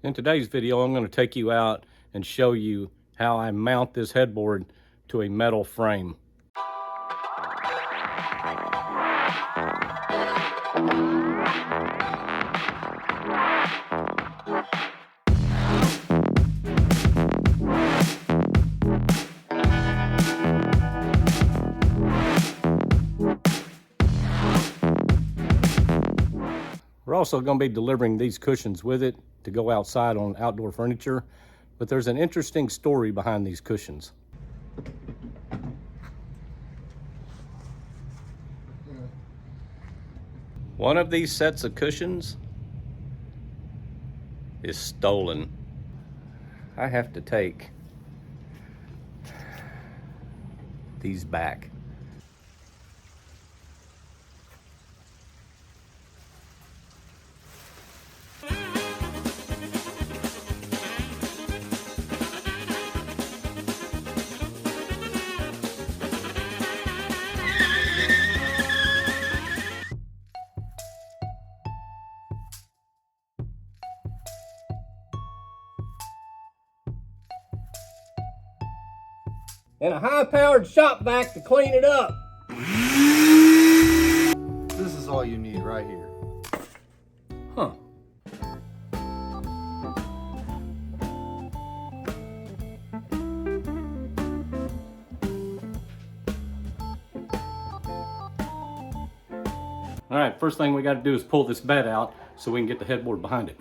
In today's video, I'm going to take you out and show you how I mount this headboard to a metal frame. We're also going to be delivering these cushions with it to go outside on outdoor furniture, but there's an interesting story behind these cushions. One of these sets of cushions is stolen. I have to take these back. And a high-powered shop vac to clean it up. This is all you need right here. Huh. All right, first thing we got to do is pull this bed out so we can get the headboard behind it.